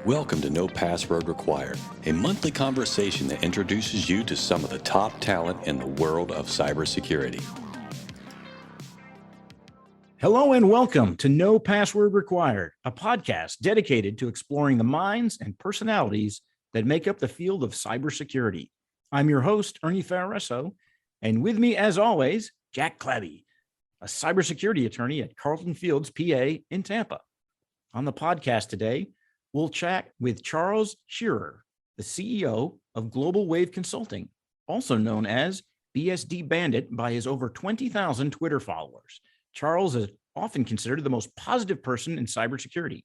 Welcome to No Password Required, a monthly conversation that introduces you to some of the top talent in the world of cybersecurity. Hello and welcome to No Password Required, a podcast dedicated to exploring the minds and personalities that make up the field of cybersecurity. I'm your host, Ernie Ferraresso, and with me, as always, Jack Clabby, a cybersecurity attorney at Carlton Fields, PA in Tampa. On the podcast today, we'll chat with Charles Shirer, the CEO of Global Wave Consulting, also known as BSD Bandit by his over 20,000 Twitter followers. Charles is often considered the most positive person in cybersecurity.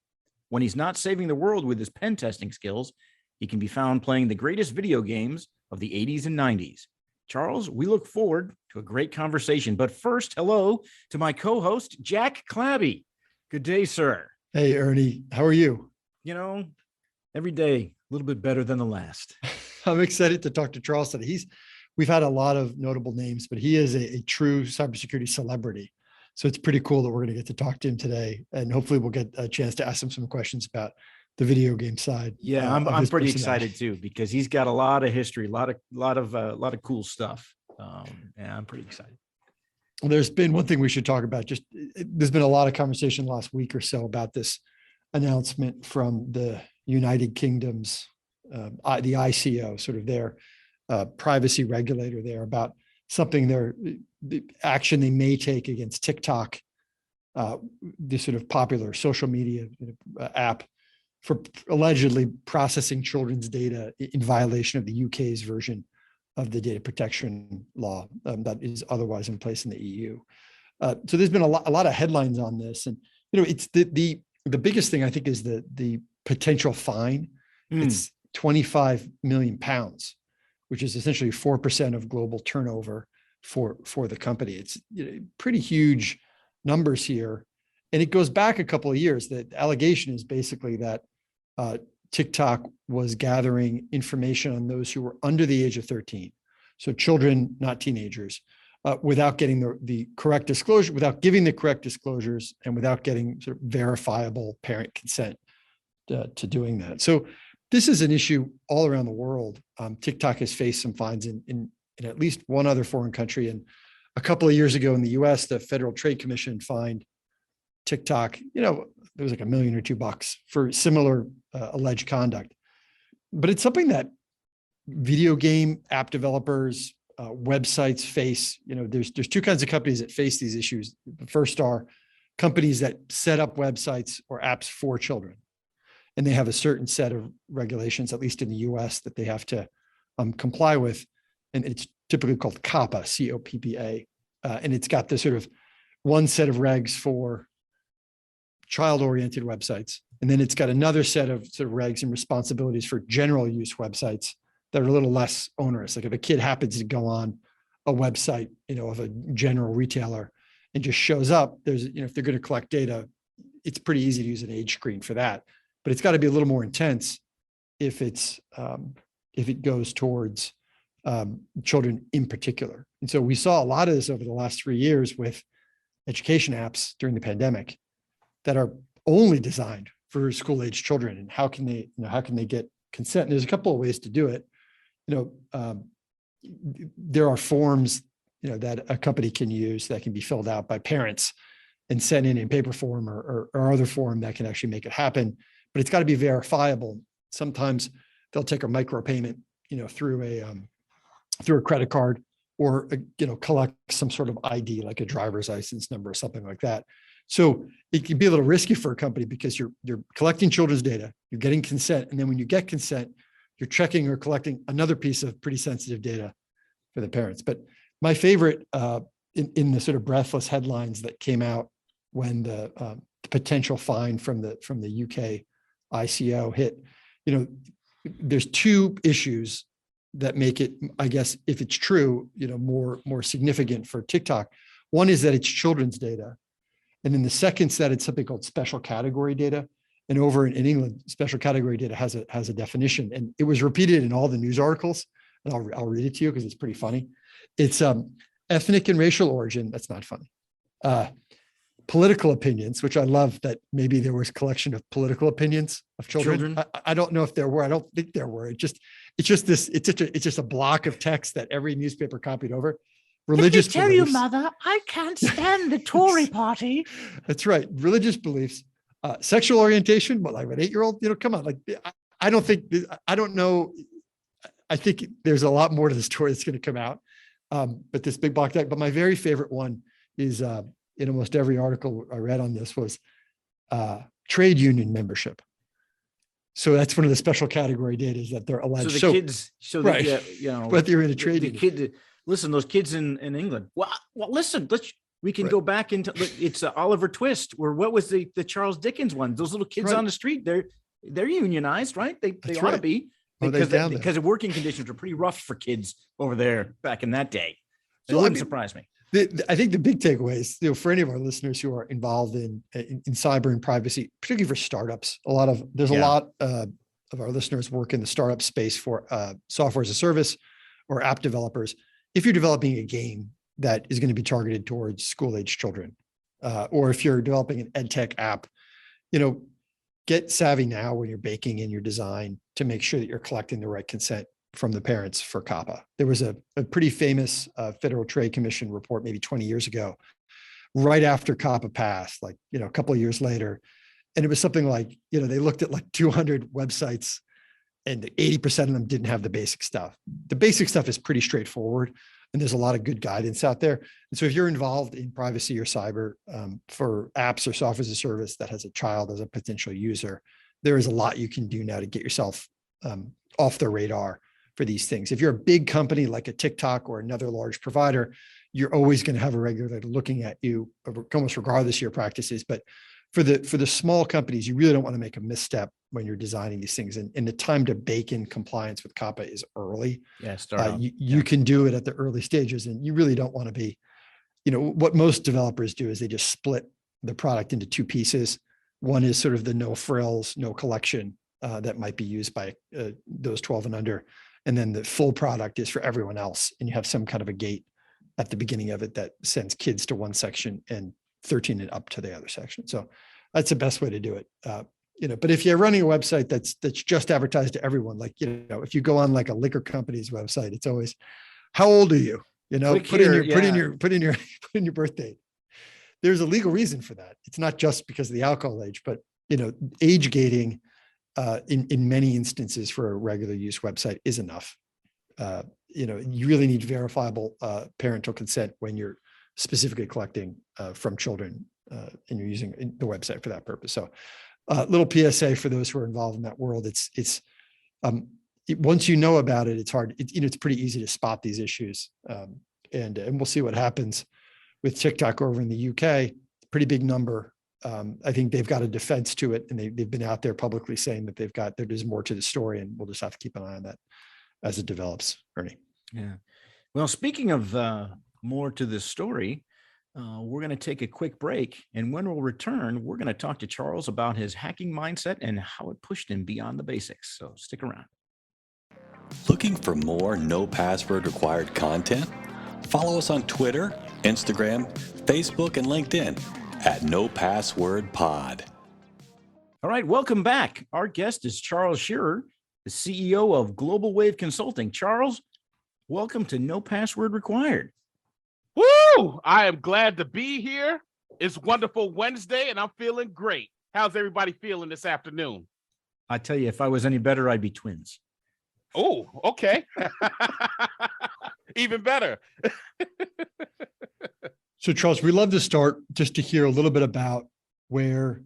When he's not saving the world with his pen testing skills, he can be found playing the greatest video games of the 80s and 90s. Charles, we look forward to a great conversation. But first, hello to my co-host, Jack Clabby. Good day, sir. Hey, Ernie. How are you? You know, every day a little bit better than the last. I'm excited to talk to Charles today. We've had a lot of notable names, but he is a true cybersecurity celebrity. So it's pretty cool that we're going to get to talk to him today, and hopefully we'll get a chance to ask him some questions about the video game side. Yeah, I'm pretty excited too, because he's got a lot of history, a lot of cool stuff. Yeah, I'm pretty excited. Well, there's been one thing we should talk about. There's been a lot of conversation last week or so about this announcement from the United Kingdom's, the ICO, sort of their privacy regulator there, about something the action they may take against TikTok, the sort of popular social media app, for allegedly processing children's data in violation of the UK's version of the data protection law that is otherwise in place in the EU. So there's been a lot of headlines on this, and it's the biggest thing I think is the potential fine. It's 25 million pounds, which is essentially 4% of global turnover for the company. It's pretty huge numbers here. And it goes back a couple of years. The allegation is basically that TikTok was gathering information on those who were under the age of 13. So children, not teenagers, without getting the correct disclosure, without giving the correct disclosures, and without getting sort of verifiable parent consent to doing that. So this is an issue all around the world. TikTok has faced some fines in at least one other foreign country. And a couple of years ago in the US, the Federal Trade Commission fined TikTok, there was like $1 million or $2 million for similar alleged conduct. But it's something that video game app developers, websites face. There's two kinds of companies that face these issues. The first are companies that set up websites or apps for children, and they have a certain set of regulations, at least in the US, that they have to comply with. And it's typically called COPPA, COPPA. And it's got this sort of one set of regs for child-oriented websites. And then it's got another set of sort of regs and responsibilities for general use websites that are a little less onerous. Like if a kid happens to go on a website, of a general retailer and just shows up, if they're going to collect data, it's pretty easy to use an age screen for that. But it's got to be a little more intense if it goes towards children in particular. And so we saw a lot of this over the last 3 years with education apps during the pandemic that are only designed for school-age children. And how can they get consent? And there's a couple of ways to do it. There are forms, that a company can use that can be filled out by parents and sent in paper form or other form that can actually make it happen. But it's got to be verifiable. Sometimes they'll take a micropayment, through a credit card, or collect some sort of ID, like a driver's license number or something like that. So it can be a little risky for a company because you're collecting children's data, you're getting consent, and then when you get consent, you're checking or collecting another piece of pretty sensitive data for the parents. But my favorite in the sort of breathless headlines that came out when the potential fine from the UK ICO hit, there's two issues that make it, I guess, if it's true, more significant for TikTok. One is that it's children's data. And then the second is that it's something called special category data. And over in England, special category data has a definition, and it was repeated in all the news articles. And I'll read it to you because it's pretty funny. It's ethnic and racial origin. That's not funny. political opinions, which I love that maybe there was a collection of political opinions of children. I don't know if there were. I don't think there were. It's just a block of text that every newspaper copied over. Religious Let me tell beliefs. you, Mother, I can't stand the Tory party. That's right. Religious beliefs, sexual orientation, but like an 8-year-old, come on. Like, I don't know. I think there's a lot more to the story that's going to come out. But this big block text, but my very favorite one is, in almost every article I read on this was trade union membership. So that's one of the special category data is that they're alleged. So the kids, right. Whether you're in a trade union. Kid, listen, those kids in England. Well, listen, we can go back into, it's Oliver Twist, or what was the Charles Dickens one? Those little kids on the street, they're unionized, right? They ought to be, because the working conditions were pretty rough for kids over there back in that day. It wouldn't surprise me. I think the big takeaway is, for any of our listeners who are involved in cyber and privacy, particularly for startups, a lot of our listeners work in the startup space for software as a service or app developers. If you're developing a game that is going to be targeted towards school-age children, or if you're developing an ed tech app, get savvy now when you're baking in your design to make sure that you're collecting the right consent from the parents for COPPA. There was a pretty famous Federal Trade Commission report maybe 20 years ago, right after COPPA passed, like, a couple of years later. And it was something like, they looked at like 200 websites and 80% of them didn't have the basic stuff. The basic stuff is pretty straightforward, and there's a lot of good guidance out there. And so if you're involved in privacy or cyber for apps or software as a service that has a child as a potential user, there is a lot you can do now to get yourself off the radar for these things. If you're a big company like a TikTok or another large provider, you're always going to have a regulator looking at you, almost regardless of your practices. But for the small companies, you really don't want to make a misstep when you're designing these things. And the time to bake in compliance with COPPA is early. Yeah, you can do it at the early stages, and you really don't want to be, what most developers do is they just split the product into two pieces. One is sort of the no frills, no collection that might be used by those 12 and under. And then the full product is for everyone else. And you have some kind of a gate at the beginning of it that sends kids to one section and 13 and up to the other section. So that's the best way to do it. But if you're running a website that's just advertised to everyone, like, if you go on like a liquor company's website, it's always, how old are you? Put in your birth date. There's a legal reason for that. It's not just because of the alcohol age, but, age gating in many instances for a regular use website is enough. You really need verifiable parental consent when you're specifically collecting from children and you're using the website for that purpose. So little PSA for those who are involved in that world. Once you know about it, it's hard. It's pretty easy to spot these issues. And we'll see what happens with TikTok over in the UK. Pretty big number. I think they've got a defense to it, and they've been out there publicly saying that there's more to the story, and we'll just have to keep an eye on that as it develops, Ernie. Yeah. Well, speaking of more to this story, we're going to take a quick break, and when we'll return, we're going to talk to Charles about his hacking mindset and how it pushed him beyond the basics. So stick around. Looking for more no password required content? Follow us on Twitter, Instagram, Facebook, and LinkedIn at No Password Pod. All right, welcome back. Our guest is Charles Shirer, the CEO of Global Wave Consulting. Charles, welcome to No Password Required. Woo! I am glad to be here. It's wonderful Wednesday, and I'm feeling great. How's everybody feeling this afternoon? I tell you, if I was any better, I'd be twins. Oh, okay. Even better. So Charles, we love to start just to hear a little bit about where,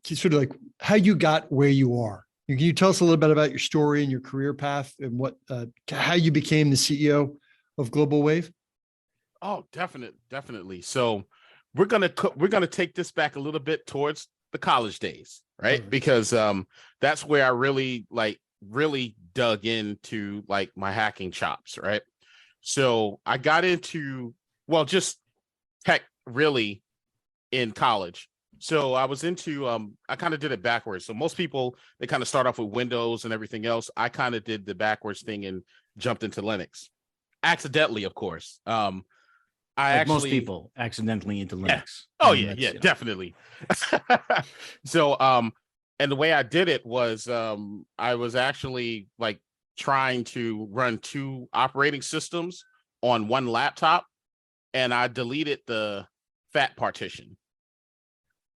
sort of like how you got where you are. Can you tell us a little bit about your story and your career path and how you became the CEO of Global Wave? Oh, definitely. So we're gonna take this back a little bit towards the college days, right? Because that's where I really dug into like my hacking chops, right? So I got into just tech really in college. So I was into I kind of did it backwards. So most people, they kind of start off with Windows and everything else. I kind of did the backwards thing and jumped into Linux accidentally, of course. I Like actually most people accidentally into Linux. Oh And yeah, that's, yeah, you know, definitely. So and the way I did it was I was actually like trying to run 2 operating systems on one laptop, and I deleted the fat partition.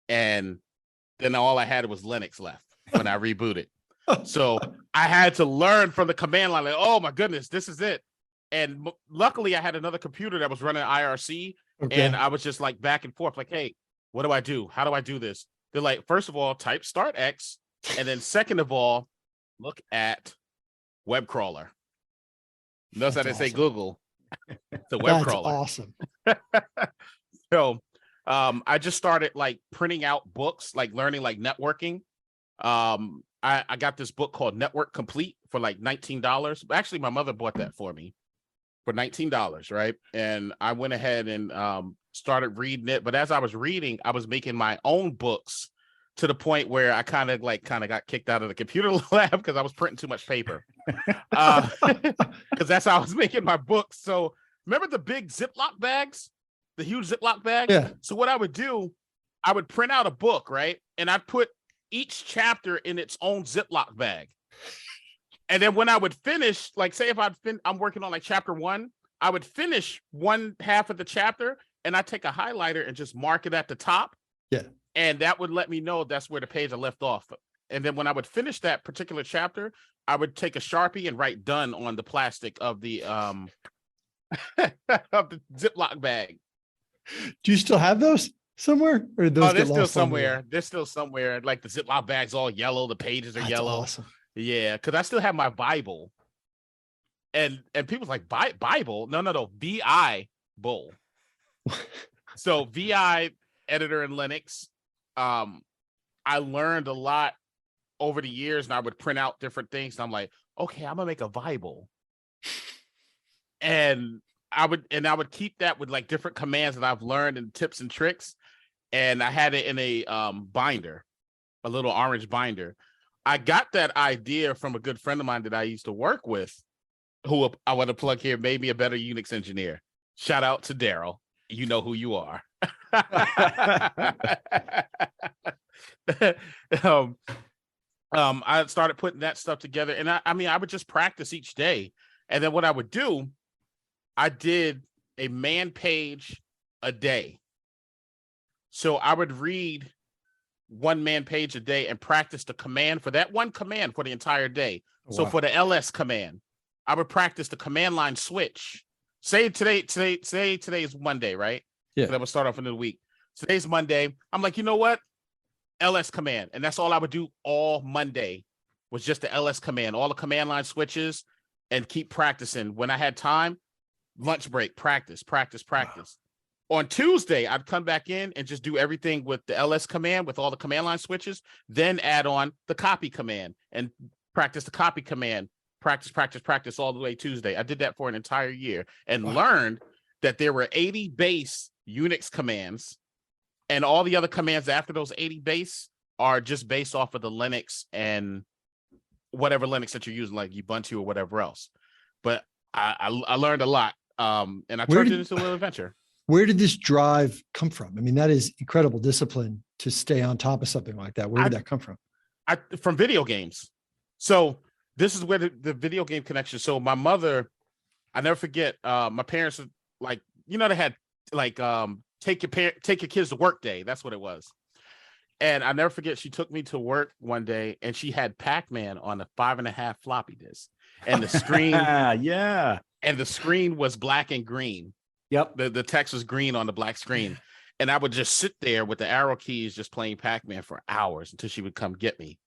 And then all I had was Linux left when I rebooted. So I had to learn from the command line, like, oh my goodness, this is it. And luckily I had another computer that was running IRC, and I was just like back and forth, like, hey, what do I do? How do I do this? They're like, first of all, type start X, and then second of all, look at web crawler. Notice I didn't say Google. It's a web That's crawler. awesome. So I just started like printing out books, like learning like networking. I got this book called Network Complete for like $19. Actually, my mother bought that for me for $19, right? And I went ahead and started reading it. But as I was reading, I was making my own books to the point where I kind of got kicked out of the computer lab because I was printing too much paper. Because that's how I was making my books. So remember the big Ziploc bags, the huge Ziploc bags? Yeah. So what I would do, I would print out a book, right? And I'd put each chapter in its own Ziploc bag. And then when I would finish, like say if I'm working on like chapter 1, I would finish one half of the chapter and I take a highlighter and just mark it at the top. Yeah. And that would let me know that's where the page I left off. And then when I would finish that particular chapter, I would take a Sharpie and write done on the plastic of the of the Ziploc bag. Do you still have those somewhere? Or those Oh, they're still lost somewhere. They're still somewhere. Like the Ziploc bag's all yellow, the pages are That's yellow. awesome. Yeah, because I still have my Bible. And people's like, Bible? No, VI bull. So VI editor in Linux. I learned a lot over the years, and I would print out different things. And I'm like, okay, I'm gonna make a Bible. And I would keep that with like different commands that I've learned and tips and tricks. And I had it in a binder, a little orange binder. I got that idea from a good friend of mine that I used to work with, who I want to plug here, made me a better Unix engineer. Shout out to Daryl. You know who you are. I started putting that stuff together, and I would just practice each day. And then what I would do, I did a man page a day. So I would read one man page a day and practice the command for that one command for the entire day. Oh, so wow. for the LS command, I would practice the command line switch. Say today is Monday, right? Yeah. I'm gonna start off in the week. Today's Monday. I'm like, you know what? LS command. And that's all I would do all Monday was just the LS command, all the command line switches, and keep practicing. When I had time, lunch break, practice. On Tuesday, I'd come back in and just do everything with the LS command with all the command line switches, then add on the copy command and practice the copy command, practice all the way Tuesday. I did that for an entire year and learned that there were 80 base Unix commands, and all the other commands after those 80 base are just based off of the Linux and whatever Linux that you're using, like Ubuntu or whatever else. But I learned a lot, and I turned it into a little adventure. Where did this drive come from? I mean, that is incredible discipline to stay on top of something like that. Where did that come from? From video games. So this is where the video game connection. So my mother, I never forget, my parents, like, they had like take your kids to work day. That's what it was. And I never forget, she took me to work one day and she had Pac-Man on a 5.5 floppy disk, and the screen, yeah, and the screen was black and green. Yep. The text was green on the black screen. And I would just sit there with the arrow keys, just playing Pac-Man for hours until she would come get me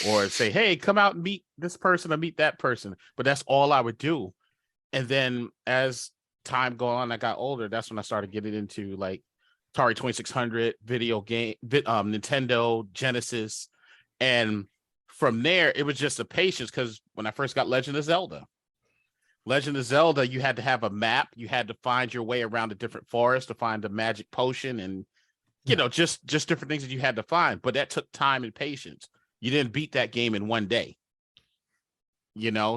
or say, hey, come out and meet this person or meet that person. But that's all I would do. And then as time go on, I got older. That's when I started getting into like Atari 2600, video game, Nintendo, Genesis. And from there, it was just a patience, because when I first got Legend of Zelda, you had to have a map. You had to find your way around the different forests to find the magic potion, and just different things that you had to find. But that took time and patience. You didn't beat that game in one day.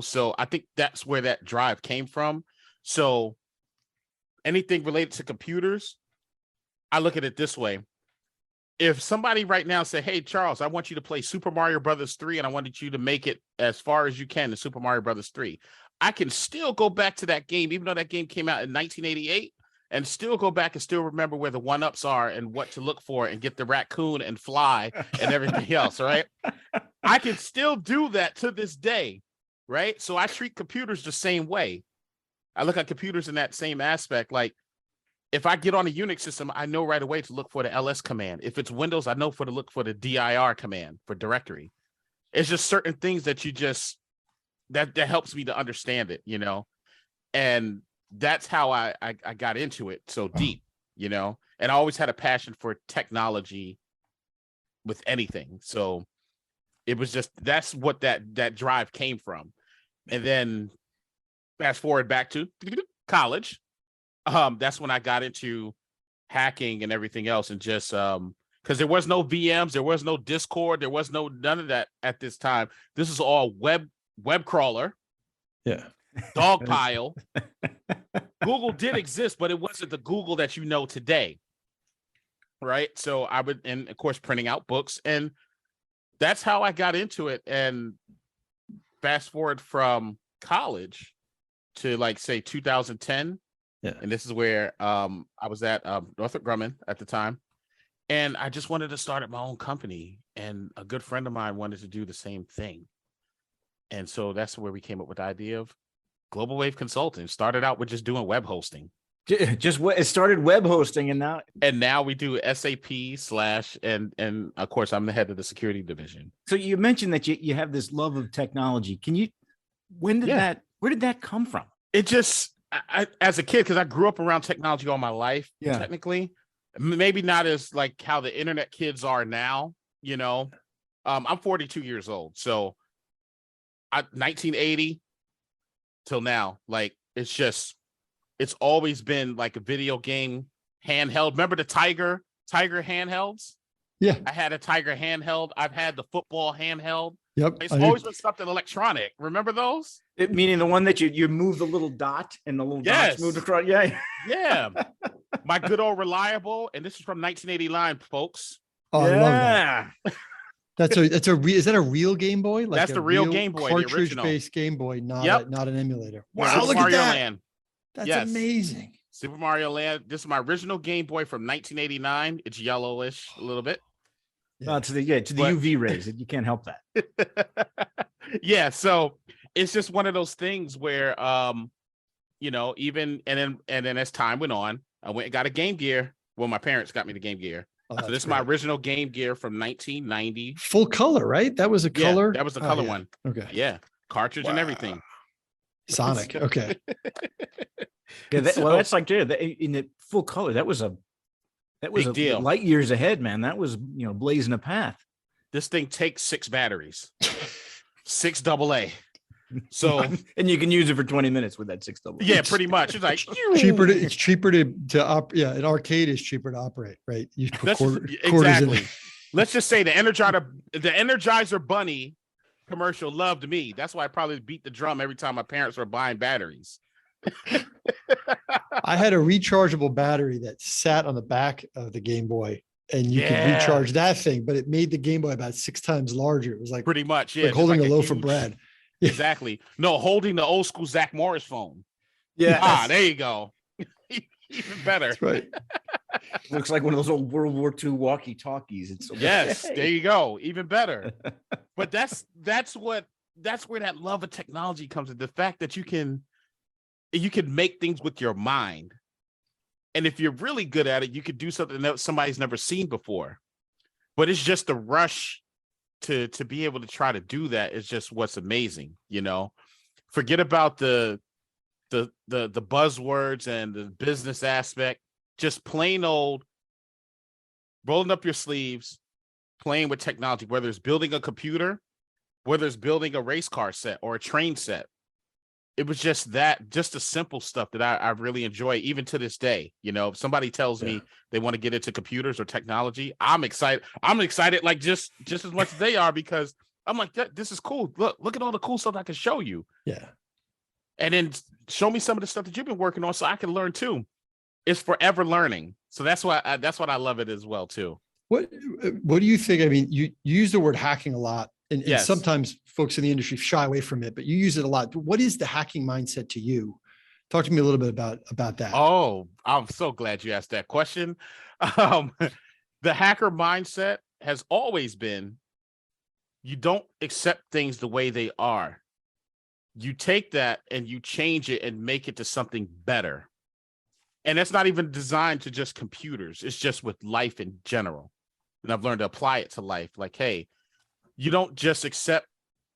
So I think that's where that drive came from. So anything related to computers, I look at it this way. If somebody right now say, hey, Charles, I want you to play Super Mario Brothers 3 and I wanted you to make it as far as you can in Super Mario Brothers 3, I can still go back to that game, even though that game came out in 1988, and still go back and still remember where the one-ups are and what to look for and get the raccoon and fly and everything else, right? I can still do that to this day, right? So I treat computers the same way. I look at computers in that same aspect. Like, if I get on a Unix system, I know right away to look for the ls command. If it's Windows, I know to look for the dir command for directory. It's just certain things that you just, that helps me to understand it, you know? And that's how I got into it so deep, you know? And I always had a passion for technology with anything. So it was just, that's what that drive came from. And then fast forward back to college. That's when I got into hacking and everything else, and just because there was no VMs, there was no Discord, there was none of that at this time. This is all web crawler, Dogpile. Google did exist, but it wasn't the Google that you know today, right? So I would, and of course, printing out books, and that's how I got into it. And fast forward from college to, like, say 2010. Yeah. And this is where I was at Northrop Grumman at the time. And I just wanted to start my own company. And a good friend of mine wanted to do the same thing. And so that's where we came up with the idea of Global Wave Consulting. Started out with just doing web hosting. It started web hosting, and now we do SAP / and of course I'm the head of the security division. So you mentioned that you have this love of technology. Where did that come from? It just, I as a kid, because I grew up around technology all my life, technically, maybe not as like how the internet kids are now, you know. I'm 42 years old, so 1980 till now, like, it's always been like a video game handheld. Remember the Tiger handhelds? Yeah, I had a Tiger handheld. I've had the football handheld. Yep, It's always been something electronic. Remember those? Meaning the one that you move the little dot and the little dots moved across. Yeah. Yeah. My good old Reliable. And this is from 1989, folks. Oh, I love that. Is that a real Game Boy? Like, that's the real Game Boy, cartridge-based Game Boy, not an emulator. Wow, Super look Mario at that. Land. That's amazing. Super Mario Land. This is my original Game Boy from 1989. It's yellowish a little bit. Yeah. To the UV rays. You can't help that. Yeah, so it's just one of those things where you know, even and then as time went on, I went and got a Game Gear. Well, my parents got me the Game Gear. So this is my original Game Gear from 1990. Full color, right? That was a color. That was the color one. Okay. Yeah, cartridge and everything. Sonic. Okay. Yeah, that's like in the full color. That was a deal. Light years ahead, man. That was, blazing a path. This thing takes 6 batteries, 6 AA. So and you can use it for 20 minutes with that 6 AA. Yeah, pretty much. It's like it's cheaper to operate. Yeah, an arcade is cheaper to operate, right? You put exactly. Let's just say the Energizer Bunny commercial loved me. That's why I probably beat the drum every time my parents were buying batteries. I had a rechargeable battery that sat on the back of the Game Boy, and you could recharge that thing, but it made the Game Boy about 6 times larger. It was like pretty much, like holding a loaf of bread. Exactly. No, holding the old school Zach Morris phone. Yeah. There you go. Even better. That's right. Looks like one of those old World War II walkie-talkies. There you go. Even better. But that's where that love of technology comes in. The fact that you can make things with your mind. And if you're really good at it, you could do something that somebody's never seen before. But it's just the rush to be able to try to do that is just what's amazing, Forget about the buzzwords and the business aspect. Just plain old rolling up your sleeves, playing with technology, whether it's building a computer, whether it's building a race car set or a train set. It was just the simple stuff that I really enjoy, even to this day. If somebody tells me they want to get into computers or technology, I'm excited. I'm excited like just as much as they are, because I'm like, this is cool. Look at all the cool stuff I can show you. Yeah. And then show me some of the stuff that you've been working on so I can learn too. it's forever learning. So that's what I love it as well too. What do you think? I mean, you use the word hacking a lot, and Yes. sometimes folks in the industry shy away from it, but you use it a lot. What is the hacking mindset to you? Talk to me a little bit about that. Oh, I'm so glad you asked that question. Um, the hacker mindset has always been, you don't accept things the way they are. You take that and you change it and make it to something better. And that's not even designed to just computers. It's just with life in general. And I've learned to apply it to life. Like, hey, you don't just accept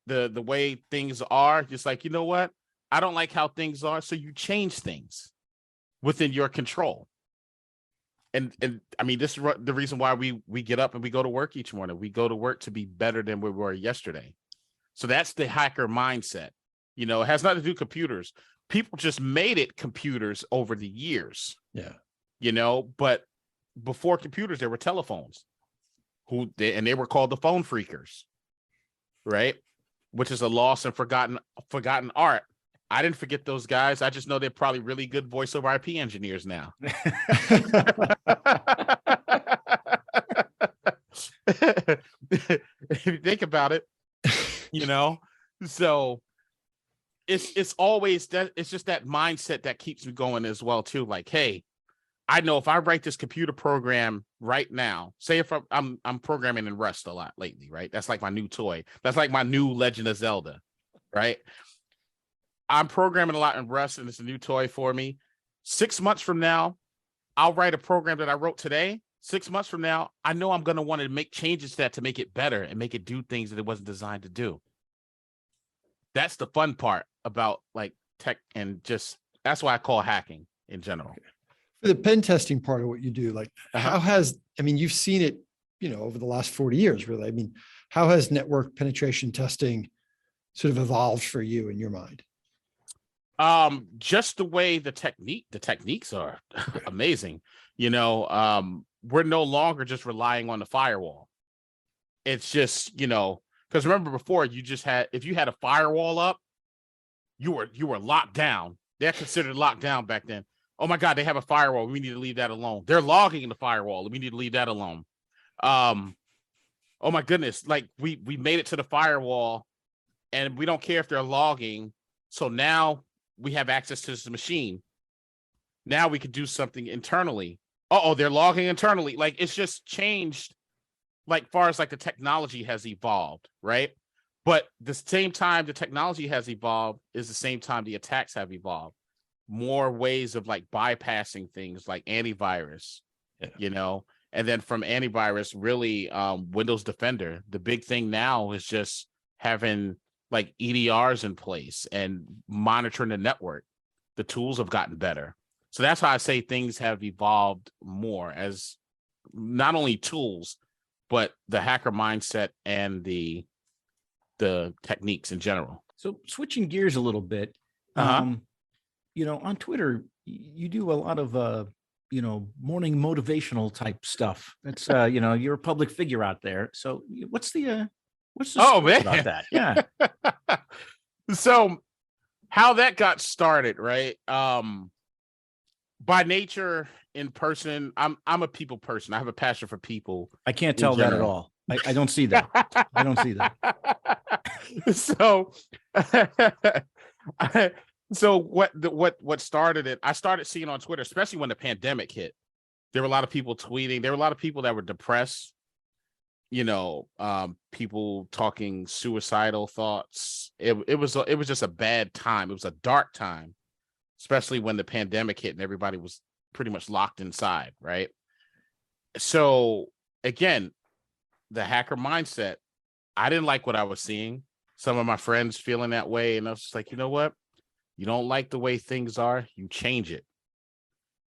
the way things are. Just like, you know what? I don't like how things are. So you change things within your control. And I mean, this is the reason why we get up and we go to work each morning. We go to work to be better than we were yesterday. So that's the hacker mindset. You know, it has nothing to do with computers. People just made it computers over the years. Yeah. You know, but before computers, there were telephones and they were called the phone freakers, right? Which is a lost and forgotten art. I didn't forget those guys. I just know they're probably really good voice over IP engineers now. If you think about it, you know, so it's always that. It's just that mindset that keeps me going as well too. Like, hey, I know if I write this computer program right now, say if I'm programming in Rust a lot lately, right? That's like my new toy. That's like my new Legend of Zelda, right? I'm programming a lot in Rust, and it's a new toy for me. 6 months from now, I'll write a program that I wrote today. 6 months from now, I know I'm going to want to make changes to that to make it better and make it do things that it wasn't designed to do. That's the fun part about like tech, and just that's why I call hacking in general. For the pen testing part of what you do, like I mean, you've seen it, you know, over the last 40 years, really. I mean, how has network penetration testing sort of evolved for you in your mind? Just the way the techniques are amazing. You know, we're no longer just relying on the firewall. It's just, you know, because remember before, you just had, if you had a firewall up, you were locked down. They're considered locked down back then. Oh my God, they have a firewall. We need to leave that alone. They're logging in the firewall. We need to leave that alone. Oh my goodness, like we made it to the firewall, and we don't care if they're logging. So now we have access to this machine. Now we could do something internally. Oh, they're logging internally. Like, it's just changed, like far as like the technology has evolved, right? But the same time the technology has evolved is the same time the attacks have evolved. More ways of like bypassing things like antivirus, you know, and then from antivirus, really Windows Defender. The big thing now is just having like EDRs in place and monitoring the network. The tools have gotten better. So that's how I say things have evolved more, as not only tools, but the hacker mindset and the techniques in general. So switching gears a little bit, you know, on Twitter, you do a lot of, you know, morning motivational type stuff. That's, you know, you're a public figure out there. So what's the story about that? Yeah. So how that got started, right? By nature, in person, I'm a people person. I have a passion for people. I can't tell that at all. I don't see that. I don't see that. So, so what started it? I started seeing on Twitter, especially when the pandemic hit. There were a lot of people tweeting. There were a lot of people that were depressed. You know, people talking suicidal thoughts. It was just a bad time. It was a dark time, especially when the pandemic hit and everybody was pretty much locked inside, right? So again, the hacker mindset, I didn't like what I was seeing. Some of my friends feeling that way, and I was just like, you know what? You don't like the way things are, you change it.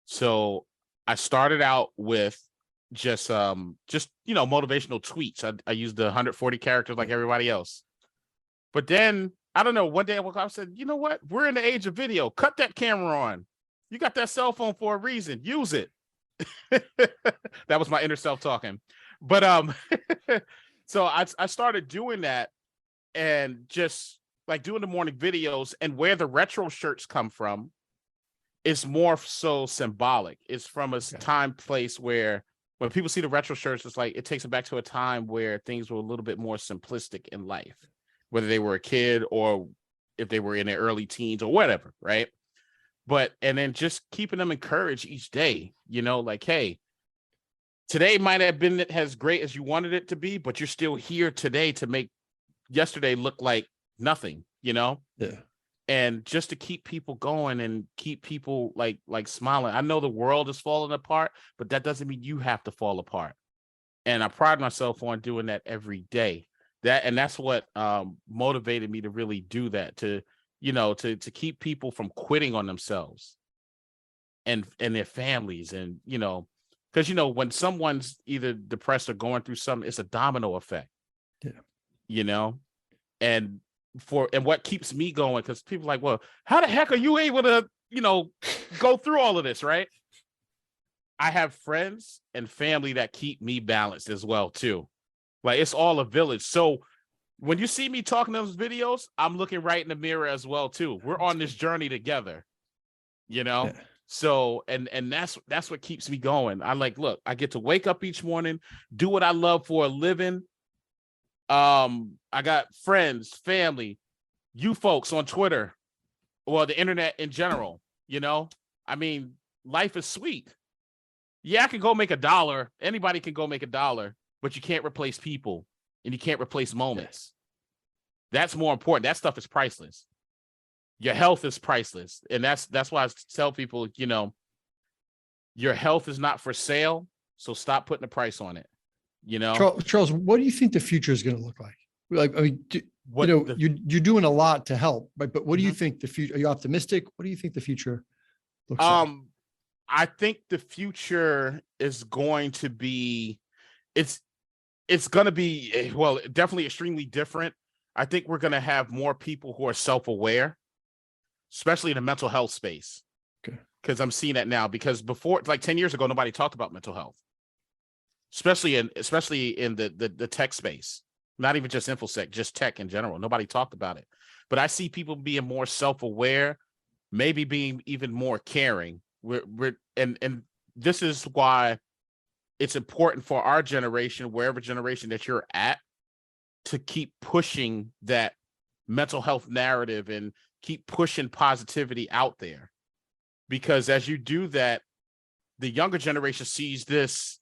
So I started out with just you know, motivational tweets. I used the 140 characters like everybody else. But then I don't know, one day I woke up and said, you know what? We're in the age of video. Cut that camera on. You got that cell phone for a reason. Use it. That was my inner self talking. But so I started doing that, and just like doing the morning videos, and where the retro shirts come from it's more so symbolic. It's from a time place where when people see the retro shirts, it's like it takes them back to a time where things were a little bit more simplistic in life, whether they were a kid or if they were in their early teens or whatever, right? But and then just keeping them encouraged each day, like, hey, today might have been as great as you wanted it to be, but you're still here today to make yesterday look like nothing, Yeah. And just to keep people going and keep people like smiling. I know the world is falling apart, but that doesn't mean you have to fall apart. And I pride myself on doing that every day. That's what motivated me to really do that, to keep people from quitting on themselves and their families. And, because, when someone's either depressed or going through something, it's a domino effect. Yeah. And what keeps me going, because people are like, well, how the heck are you able to, go through all of this, right? I have friends and family that keep me balanced as well, too. Like, it's all a village. So when you see me talking those videos, I'm looking right in the mirror as well, too. We're on this journey together, Yeah. So, and that's what keeps me going. I look, I get to wake up each morning, do what I love for a living. I got friends, family, you folks on Twitter, or the internet in general, I mean, life is sweet. Yeah, I can go make $1. Anybody can go make $1, but you can't replace people and you can't replace moments. That's more important. That stuff is priceless. Your health is priceless. And that's why I tell people, your health is not for sale. So stop putting a price on it. Charles, what do you think the future is going to look like? Like, I mean, you're doing a lot to help, right? But what do you think the future? Are you optimistic? What do you think the future looks like? I think the future is going to be, it's going to be, well, definitely extremely different. I think we're going to have more people who are self-aware, especially in the mental health space. Okay. Because I'm seeing that now. Because before, like 10 years ago, nobody talked about mental health, especially in the tech space. Not even just InfoSec, just tech in general. Nobody talked about it. But I see people being more self-aware, maybe being even more caring. And this is why it's important for our generation, wherever generation that you're at, to keep pushing that mental health narrative and keep pushing positivity out there. Because as you do that, the younger generation sees this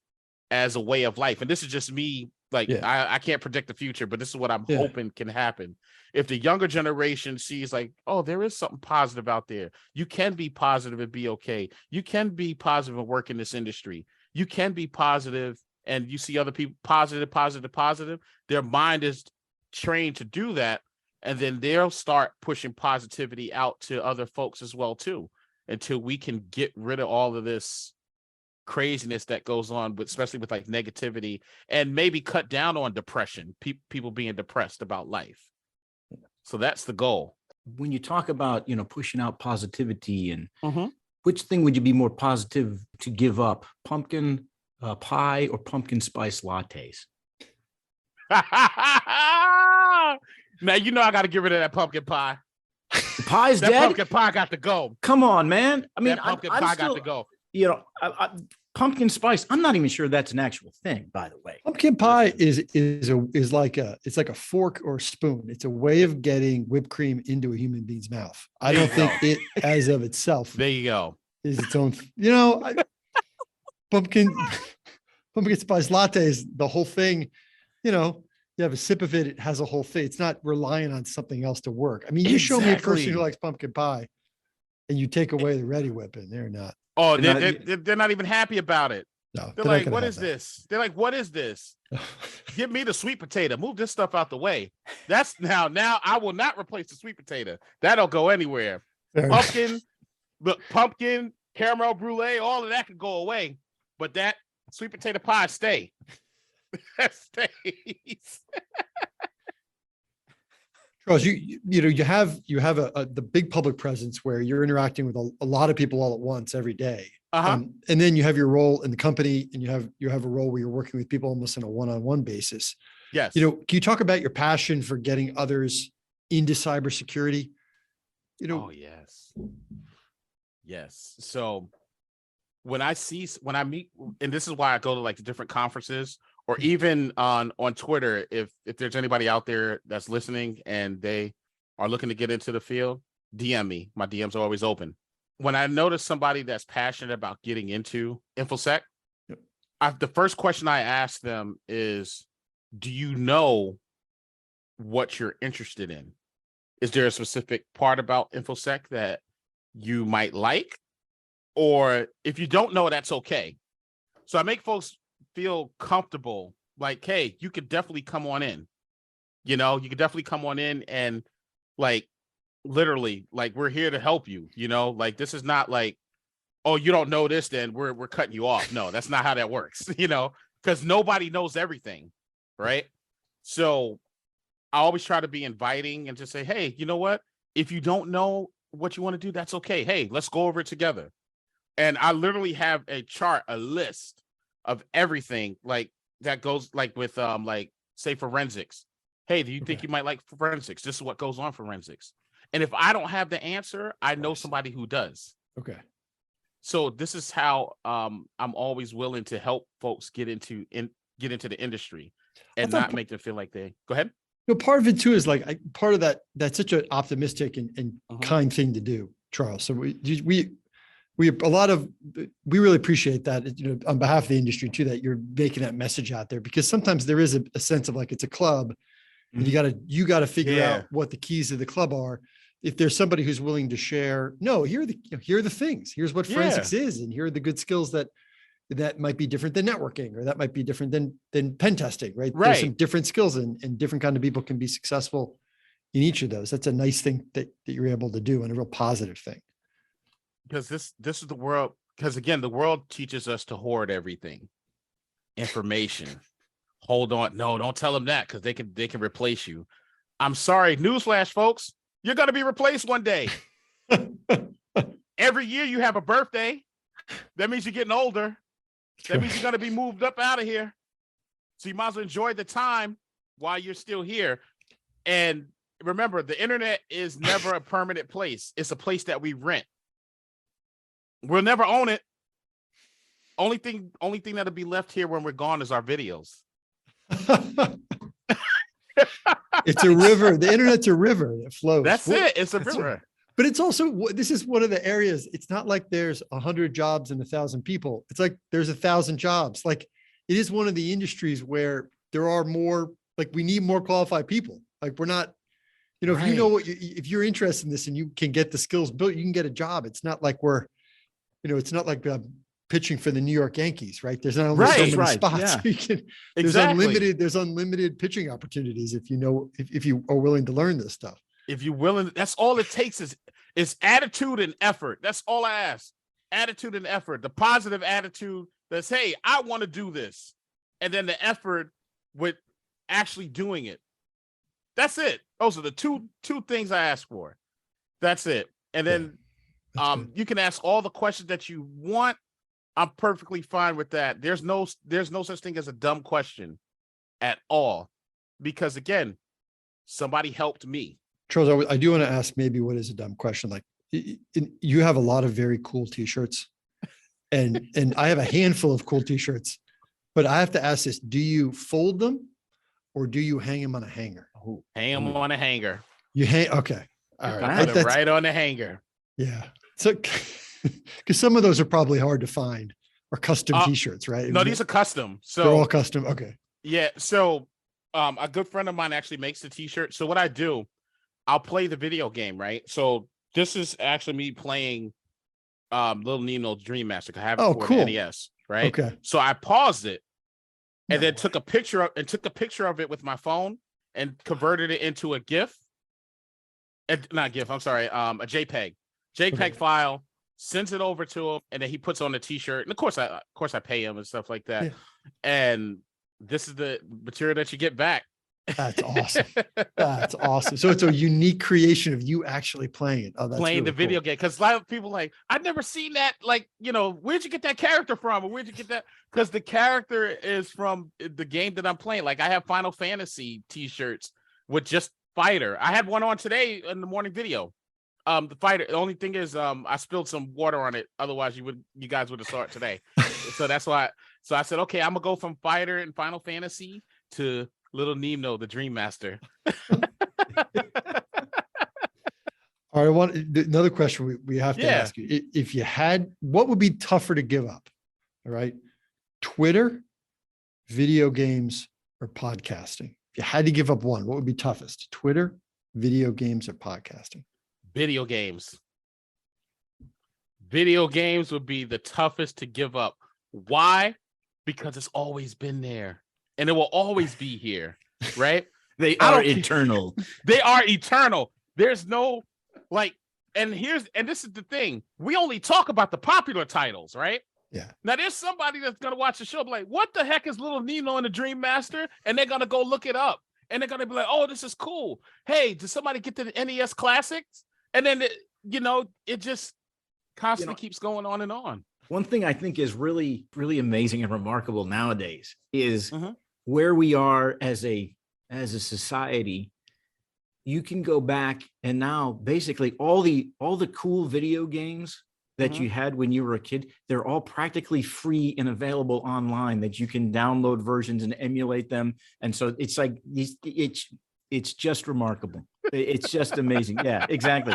as a way of life. And this is just me. I can't predict the future, but this is what I'm hoping can happen. If the younger generation sees like, oh, there is something positive out there. You can be positive and be okay. You can be positive and work in this industry. You can be positive, and you see other people positive. Their mind is trained to do that. And then they'll start pushing positivity out to other folks as well, too, until we can get rid of all of this craziness that goes on, especially with like negativity, and maybe cut down on depression, people being depressed about life. So that's the goal. When you talk about, pushing out positivity, and which thing would you be more positive to give up? Pumpkin pie or pumpkin spice lattes? Now, I got to get rid of that pumpkin pie. The pie's that dead? Pumpkin pie got to go. Come on, man. I mean, that pumpkin pie got to go. Pumpkin spice. I'm not even sure that's an actual thing, by the way. Pumpkin pie is like a fork or spoon. It's a way of getting whipped cream into a human being's mouth. I don't think it, as of itself, there you go, is its own. Pumpkin spice lattes. The whole thing. You have a sip of it. It has a whole thing. It's not relying on something else to work. I mean, you show me a person who likes pumpkin pie, and you take away the Ready Whip, and they're not. Oh, they're not even happy about it. No, they're like, what is this? They're like, what is this? Give me the sweet potato. Move this stuff out the way. That's now I will not replace the sweet potato. That'll go anywhere. Pumpkin, caramel brulee, all of that could go away. But that sweet potato pie stay. That stays. Charles, you have the big public presence where you're interacting with a lot of people all at once every day. And then you have your role in the company, and you have a role where you're working with people almost on a one-on-one basis. Yes. Can you talk about your passion for getting others into cybersecurity? Oh, yes. Yes. So when I meet, and this is why I go to like the different conferences, or even on Twitter, if there's anybody out there that's listening and they are looking to get into the field, DM me. My DMs are always open. When I notice somebody that's passionate about getting into InfoSec, the first question I ask them is, do you know what you're interested in? Is there a specific part about InfoSec that you might like? Or if you don't know, that's okay. So I make folks feel comfortable, like, hey, you could definitely come on in. You know, you could definitely come on in and like literally, like, we're here to help you. You know, like, this is not like, oh, you don't know this, then we're cutting you off. No, that's not how that works, you know, because nobody knows everything, right? So I always try to be inviting and just say, hey, you know what? If you don't know what you want to do, that's okay. Hey, let's go over it together. And I literally have a chart, a list of everything like that goes like with like say forensics. Hey, do you think you might like forensics? This is what goes on forensics. And if I don't have the answer, I know somebody who does. Okay. So this is how I'm always willing to help folks get into the industry and not make them feel like they go ahead. No, part of it too is like part of that's such an optimistic and kind thing to do, Charles. So we really appreciate that, you know, on behalf of the industry too, that you're making that message out there, because sometimes there is a sense of like, it's a club and you gotta figure out what the keys of the club are. If there's somebody who's willing to share, no, here are the things, here's what forensics is. And here are the good skills that might be different than networking, or that might be different than pen testing, right? There's some different skills and different kind of people can be successful in each of those. That's a nice thing that you're able to do, and a real positive thing. Because this is the world, because again, the world teaches us to hoard everything. Information. Hold on. No, don't tell them that, because they can replace you. I'm sorry. Newsflash, folks. You're going to be replaced one day. Every year you have a birthday. That means you're getting older. That means you're going to be moved up out of here. So you might as well enjoy the time while you're still here. And remember, the internet is never a permanent place. It's a place that we rent. We'll never own it. Only thing that'll be left here when we're gone is our videos. It's a river. The internet's a river that flows. That's it. It's a river. But it's also, this is one of the areas, it's not like there's 100 jobs and 1,000 people. It's like there's 1,000 jobs. Like, it is one of the industries where there are more, like, we need more qualified people. Like, we're not, you know, if you know if you're interested in this and you can get the skills built, you can get a job. It's not like we're, you know, it's not like pitching for the New York Yankees, right? There's not only so many spots. Yeah. You can, there's unlimited pitching opportunities if you know, if you are willing to learn this stuff. If you're willing, that's all it takes is attitude and effort. That's all I ask. Attitude and effort. The positive attitude that's, hey, I want to do this. And then the effort with actually doing it. That's it. Those are the two things I ask for. That's it. And then you can ask all the questions that you want. I'm perfectly fine with that. There's no such thing as a dumb question at all. Because again, somebody helped me. Charles, I do want to ask maybe what is a dumb question. Like, you have a lot of very cool t-shirts and I have a handful of cool t-shirts, but I have to ask this, do you fold them or do you hang them on a hanger? Hang them on a hanger. You hang, okay. All right. Put them right on the hanger. Yeah. So, because some of those are probably hard to find, or custom t-shirts, right? No, these are custom. So they're all custom. Okay. Yeah. So a good friend of mine actually makes the t-shirt. So what I do, I'll play the video game, right? So this is actually me playing Little Nino's Dream Master. I have it for the NES, right? Okay. So I paused it and then took a picture of it with my phone and converted it into a GIF. Not GIF, I'm sorry, a JPEG file, sends it over to him, and then he puts on the t-shirt. And of course I pay him and stuff like that. Yeah. And this is the material that you get back. That's awesome. That's awesome. So it's a unique creation of you actually playing it. Oh, that's playing really the video game. Because a lot of people like, I've never seen that. Like, you know, where'd you get that character from? Or where'd you get that? Because the character is from the game that I'm playing. Like, I have Final Fantasy t-shirts with just Fighter. I had one on today in the morning video. The fighter. The only thing is, I spilled some water on it. Otherwise, you guys would have saw it today. So that's why. So I said, okay, I'm gonna go from fighter in Final Fantasy to Little Nemo, the Dream Master. All right, I want another question we have to Yeah. ask you. If you had, what would be tougher to give up? All right. Twitter, video games, or podcasting? If you had to give up one, what would be toughest? Twitter, video games, or podcasting? Video games. Video games would be the toughest to give up. Why? Because it's always been there and it will always be here, right? They I are don't- eternal. They are eternal. There's no and this is the thing. We only talk about the popular titles, right? Yeah. Now there's somebody that's gonna watch the show, be like, what the heck is Little Nemo and the Dream Master? And they're gonna go look it up. And they're gonna be like, oh, this is cool. Hey, did somebody get to the NES classics? And then it just constantly keeps going on and on. One thing I think is really, really amazing and remarkable nowadays is Mhm. where we are as a society. You can go back and now basically all the cool video games that Mhm. you had when you were a kid, they're all practically free and available online that you can download versions and emulate them. And so it's like it's just remarkable. It's just amazing. Yeah, exactly.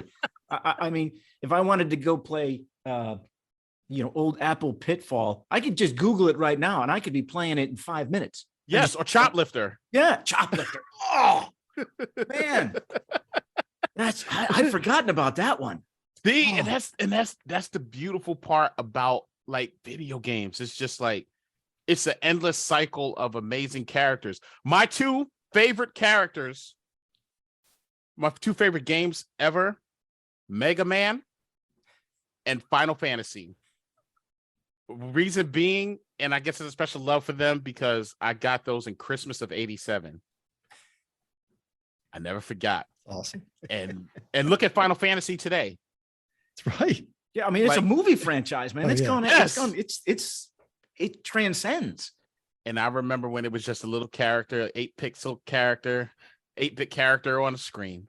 I mean, if I wanted to go play old Apple Pitfall, I could just Google it right now and I could be playing it in 5 minutes. Yes, or Choplifter. Yeah, Choplifter. Oh man, I'd forgotten about that one. See, Oh. and that's the beautiful part about like video games. It's just like it's an endless cycle of amazing characters. My two favorite characters, my two favorite games ever, Mega Man and Final Fantasy. Reason being, and I guess it's a special love for them because I got those in Christmas of '87. I never forgot. Awesome. And look at Final Fantasy today. That's right. Yeah, I mean, it's a Like- movie franchise, man. Oh, It's yeah. going. Yes. It transcends. And I remember when it was just a little character, 8-bit character on the screen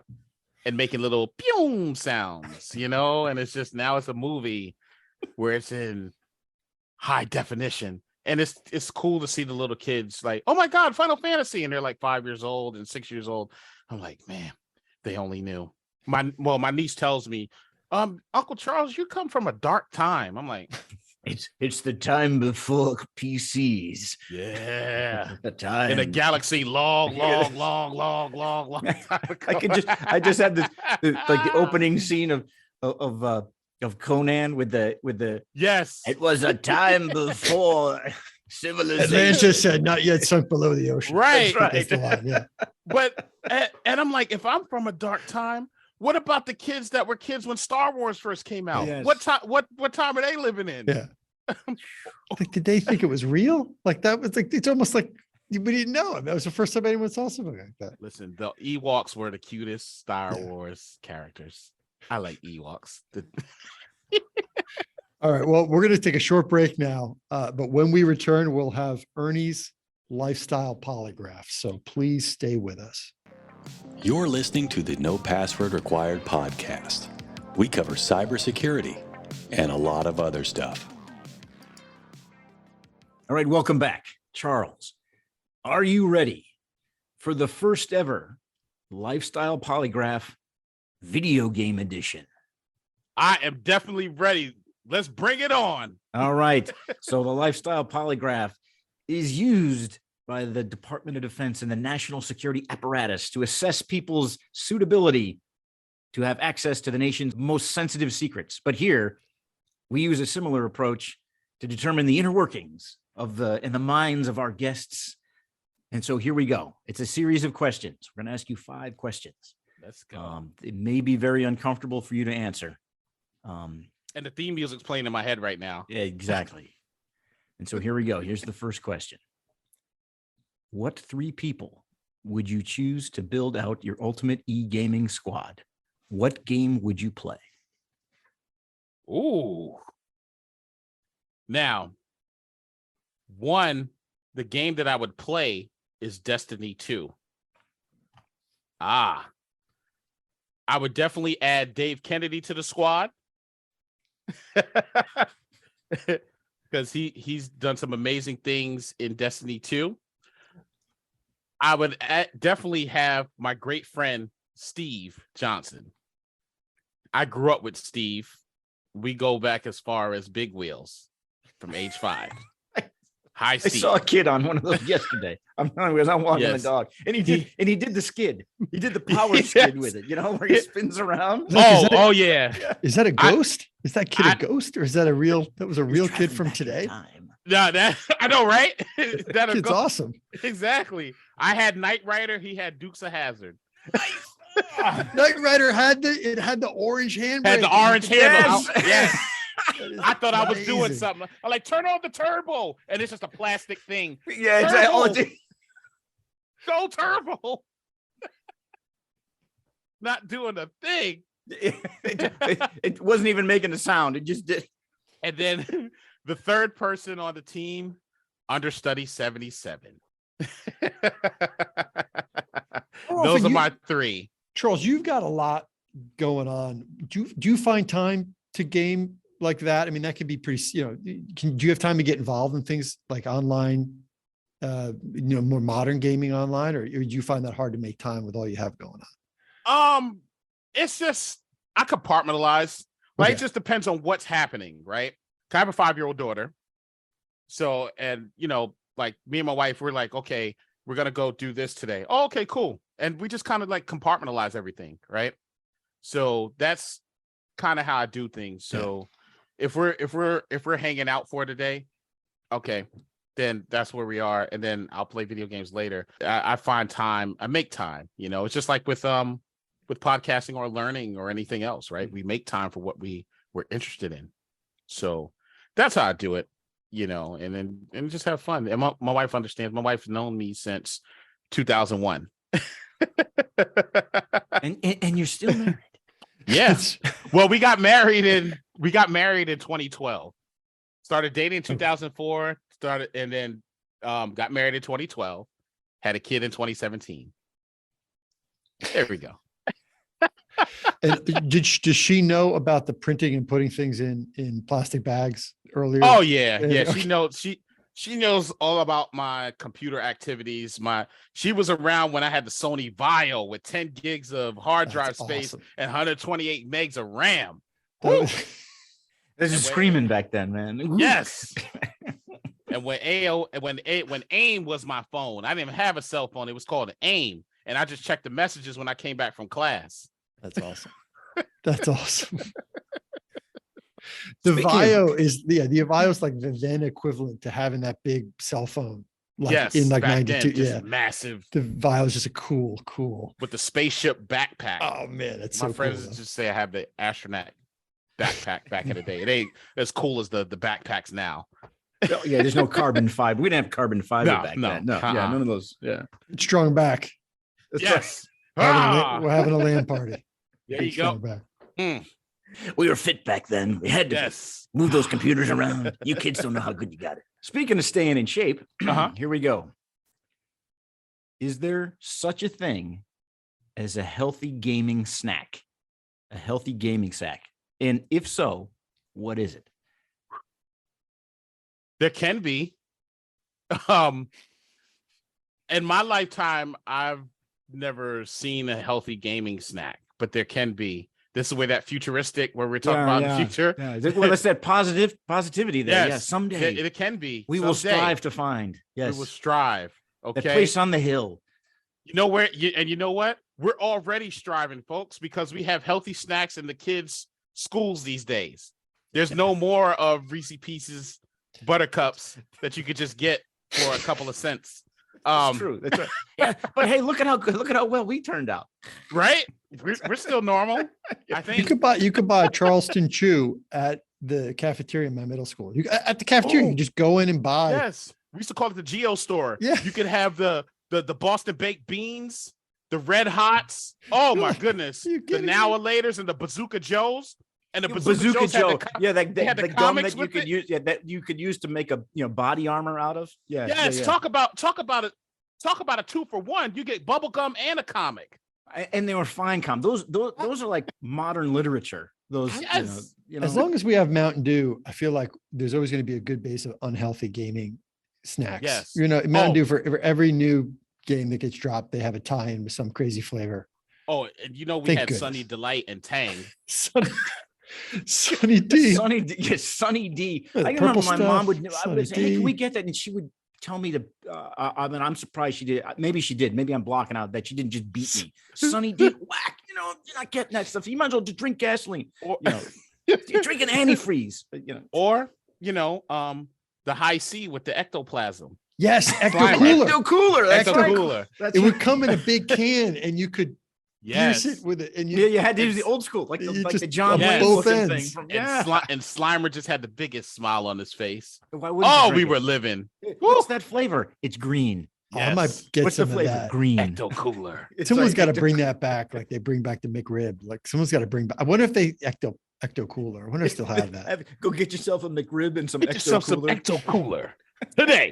and making little pew sounds, and it's just now it's a movie where it's in high definition. And it's cool to see the little kids like, oh my God, Final Fantasy. And they're like 5 years old and 6 years old. I'm like, man, they only knew. My niece tells me, Uncle Charles, you come from a dark time. I'm like, It's the time before PCs. yeah. The time In a galaxy long time ago. I just had the opening scene of Conan with the Yes. it was a time before civilization. Atlantis said, not yet sunk below the ocean. Right. That's the line, yeah. But and I'm like, if I'm from a dark time, what about the kids that were kids when Star Wars first came out? Yes. What time? What time are they living in? Yeah. Like, did they think it was real? Like that was like, it's almost like we didn't know. That was the first time anyone saw something like that. Listen, the Ewoks were the cutest Star Yeah. Wars characters. I like Ewoks. All right. Well, we're going to take a short break now. But when we return, we'll have Ernie's lifestyle polygraph. So please stay with us. You're listening to the No Password Required podcast. We cover cybersecurity and a lot of other stuff. All right, welcome back. Charles, are you ready for the first ever lifestyle polygraph video game edition? I am definitely ready. Let's bring it on. All right. So the lifestyle polygraph is used by the Department of Defense and the national security apparatus to assess people's suitability to have access to the nation's most sensitive secrets. But here, we use a similar approach to determine the inner workings of in the minds of our guests. And so here we go. It's a series of questions. We're going to ask you 5 questions. Let's go. It may be very uncomfortable for you to answer. And the theme music's playing in my head right now. Yeah, exactly. And so here we go. Here's the first question. What 3 people would you choose to build out your ultimate e-gaming squad? What game would you play? Ooh. Now, the game that I would play is Destiny 2. I would definitely add Dave Kennedy to the squad. Because he's done some amazing things in Destiny 2. I would definitely have my great friend Steve Johnson. I grew up with Steve. We go back as far as Big Wheels from age 5. Hi, Steve. I saw a kid on one of those yesterday. I'm walking the dog, and he did the skid. He did the power skid with it. You know, where he spins around. Yeah. Is that a ghost? Is that kid a ghost, or is that a real? That was a real kid from today. No, that I know, right? That kid's awesome. Exactly. I had Knight Rider. He had Dukes of Hazzard. Knight Rider had the orange handbrake. Had the orange handle. Yes. I thought amazing. I was doing something. I'm like, turn on the turbo, and it's just a plastic thing. Yeah, exactly. Go turbo. Not doing a thing. It wasn't even making a sound. It just did. And then the third person on the team, understudy 77. Those are my 3. Charles, you've got a lot going on. Do you find time to game like that? I mean, that could be pretty, do you have time to get involved in things like online, more modern gaming online, or do you find that hard to make time with all you have going on? It's just, I compartmentalize. Like, Okay. It just depends on what's happening, right? I have a 5-year-old daughter. So, and like me and my wife, we're like, okay, we're going to go do this today. Oh, okay, cool. And we just kind of like compartmentalize everything. Right. So that's kind of how I do things. So if we're hanging out for today, okay, then that's where we are. And then I'll play video games later. I find time, I make time, it's just like with podcasting or learning or anything else, right? We make time for what we're interested in. So that's how I do it, and just have fun. And my wife understands. My wife's known me since 2001. and you're still married. Yes. Well, we got married in 2012. Started dating in 2004. And then got married in 2012. Had a kid in 2017. There we go. And does she know about the printing and putting things in plastic bags earlier? Oh yeah. Okay. She knows all about my computer activities. She was around when I had the Sony Vaio with 10 gigs of hard drive space and 128 megs of RAM. This is screaming back then, man. Yes. And when AIM was my phone, I didn't even have a cell phone. It was called an AIM, and I just checked the messages when I came back from class. That's awesome. That's awesome. The Vaio is like the then equivalent to having that big cell phone. Like in like 92. Yeah. Massive. The Vaio is just a cool. With the spaceship backpack. Oh man, that's my so friends cool, just say I have the astronaut backpack back in the day. It ain't as cool as the backpacks now. Oh, yeah, there's no carbon fiber. We didn't have carbon fiber back then. No, yeah, none of those. Yeah. Strong back. Yes. We're having a LAN party. There you go. We were fit back then. We had to move those computers around. You kids don't know how good you got it. Speaking of staying in shape, here we go. Is there such a thing as a healthy gaming snack? A healthy gaming snack? And if so, what is it? There can be. In my lifetime, I've never seen a healthy gaming snack, but there can be. This is where that futuristic, where we're talking about the future. Yeah. Well, it's that positivity there. Yeah, someday it can be. We will strive to find. Yes, we will strive. Okay, that place on the hill. You know where? And you know what? We're already striving, folks, because we have healthy snacks in the kids' schools these days. There's no more of Reese Pieces, Buttercups that you could just get for a couple of cents. That's true. That's right. Yeah, but hey, look at how well we turned out. Right? We're still normal. I think you could buy a Charleston Chew at the cafeteria in my middle school. At the cafeteria, you just go in and buy. Yes, we used to call it the Geo store. Yeah, you could have the Boston baked beans, the Red Hots. Oh my goodness, the Now and Laters and the Bazooka Joes. And the Bazooka Joe, the gum that you could use, that you could use to make a body armor out of. Yes, talk about a 2-for-1. You get bubble gum and a comic. And they were fine calm. Those are like modern literature. Those, Yes. As long as we have Mountain Dew, I feel like there's always going to be a good base of unhealthy gaming snacks. Yes. Mountain Dew for every new game that gets dropped, they have a tie-in with some crazy flavor. Oh, and we Thank had goodness. Sunny Delight and Tang. Sunny D. Sunny D. Yes, Sunny D. Yeah, I can remember my purple mom stuff, would. I Sunny would say, "Hey, can we D. get that?" And she would tell me to. I mean, I'm surprised she did. Maybe she did. Maybe I'm blocking out that she didn't just beat me. Sunny D. Whack. You're not getting that stuff. You might as well just drink gasoline. Or, You're drinking antifreeze. Or the high C with the ectoplasm. Yes, Slimer. Ecto Ecto cooler. That's Ecto right. Cooler. That's It right. would come in a big can, and you could Yes. use it with it. And You had to use the old school, like the just John Yes. Wayne both looking thing. ends. From, And Slimer just had the biggest smile on his face. Why wouldn't you Oh, drink we it? were living. What's that flavor? It's green. I might Yes. get What's the some of flavor? that. Green. Ecto Cooler. It's Someone's like got to Ecto- bring that back, like they bring back the McRib. Like someone's got to bring back. I wonder if they Ecto Cooler. I wonder if they still have that. Go get yourself a McRib and some Get yourself Ecto some cooler. Ecto Cooler today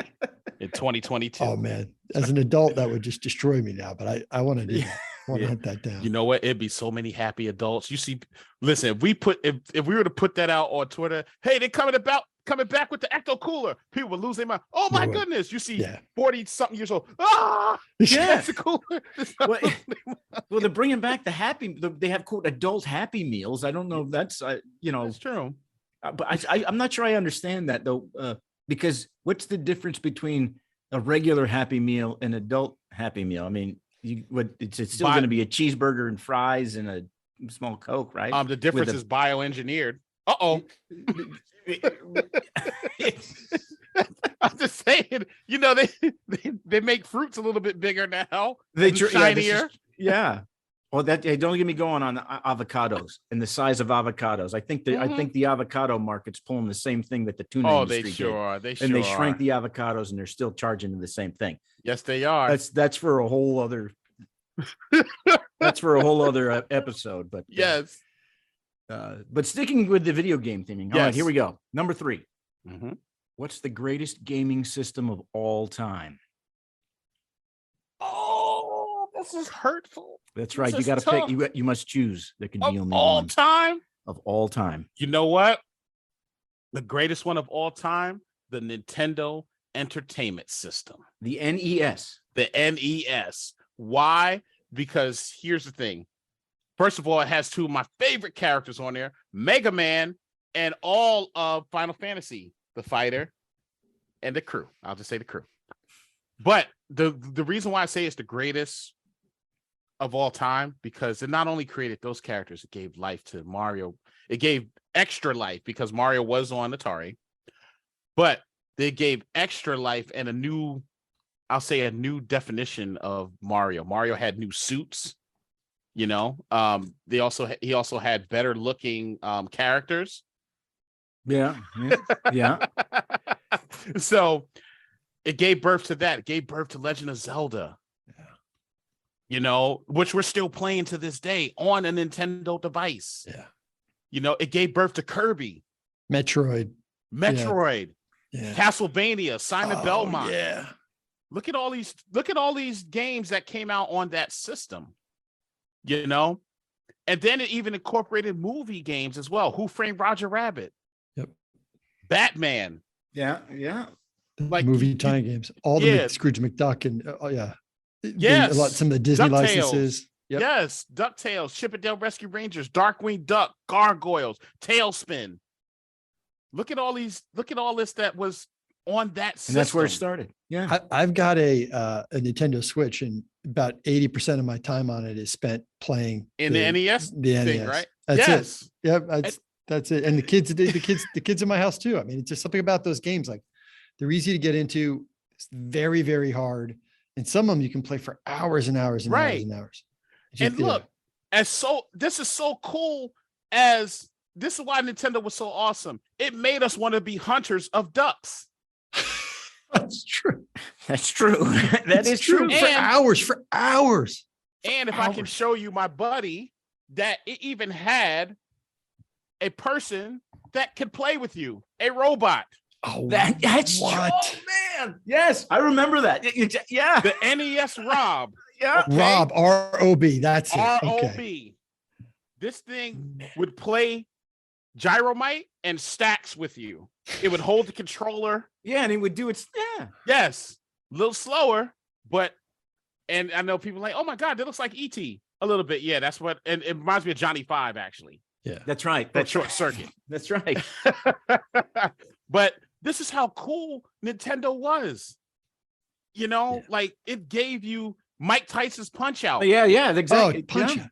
in 2022. Oh man, as an adult, that would just destroy me now. But I want to do that. I want to Yeah. hunt that down. You know what? It'd be so many happy adults. You see, listen, if we were to put that out on Twitter, hey, they're coming back with the Ecto Cooler, people would lose their mind. Oh my They would. goodness. You see Yeah. 40 something years old. Ah, Yeah. Ecto Cooler. Well, they're bringing back they have quote adult happy meals. I don't know if that's That's true. but I'm not sure I understand that though, because what's the difference between a regular happy meal and adult happy meal? I mean, it's still going to be a cheeseburger and fries and a small Coke, right? The difference With a- is bioengineered. Uh-oh. I'm just saying, they make fruits a little bit bigger now. And shinier. Yeah. Well, don't get me going on avocados and the size of avocados. I think the avocado market's pulling the same thing that the tuna Oh, industry they did. sure are. They sure And they are. shrank the avocados and they're still charging the same thing. Yes, they are. That's for a whole other episode. But Yes. but sticking with the video game theming. All right, Yes. here we go. Number 3. Mhm. What's the greatest gaming system of all time? Oh, this is hurtful. That's This right. You is got to pick. tough. You must choose. There can be Of only all one time. of all time. You know what? The greatest one of all time, the Nintendo Entertainment System, The NES. the NES. Why? Because here's the thing. First of all, it has two of my favorite characters on there, Mega Man and all of Final Fantasy, the fighter and the crew. I'll just say the crew. But the reason why I say it's the greatest of all time, because it not only created those characters, it gave life to Mario. It gave extra life because Mario was on Atari, but they gave extra life and a new definition of Mario. Mario had new suits, he also had better looking characters. Yeah. Yeah. So it gave birth to that. It gave birth to Legend of Zelda. Which we're still playing to this day on a Nintendo device. Yeah. It gave birth to Kirby, Metroid. Castlevania, Simon Belmont. Yeah. Look at all these games that came out on that system. And then it even incorporated movie games as well. Who Framed Roger Rabbit? Yep. Batman. Yeah. Yeah. Like movie tie games. All the Scrooge McDuck and Yes. Some of the Disney DuckTales. licenses. Yep. Yes, DuckTales, Chip 'n Dale Rescue Rangers, Darkwing Duck, Gargoyles, Tailspin. Look at all this that was on that system. And that's where it started. Yeah. I've got a Nintendo Switch, and about 80% of my time on it is spent playing in the NES the thing, NES. right? That's Yes. it. Yep, that's it. And the kids in my house too. I mean, it's just something about those games. Like they're easy to get into. It's very, very hard. And some of them you can play for hours and hours and hours and hours. And look, this is so cool. This is why Nintendo was so awesome. It made us want to be hunters of ducks. That's true. That's true. That is true. For hours. And if I can show you my buddy, that it even had a person that could play with you, a robot. Oh, that's what? Oh, man. Yes, I remember that. Yeah. The NES Rob. Yeah, okay. Rob, R-O-B. That's it. Okay. R-O-B. This thing would play Gyromite and stacks with you. It would hold the controller. Yeah, and it would do its Yes, a little slower, but and I know people are like, oh my god, that looks like E.T. a little bit. Yeah, that's what, and it reminds me of Johnny Five actually. Yeah, That's right. That's short circuit. That's right. But this is how cool Nintendo was. You know, like it gave you Mike Tyson's Punch Out. Yeah, exactly. Oh, Punch Out.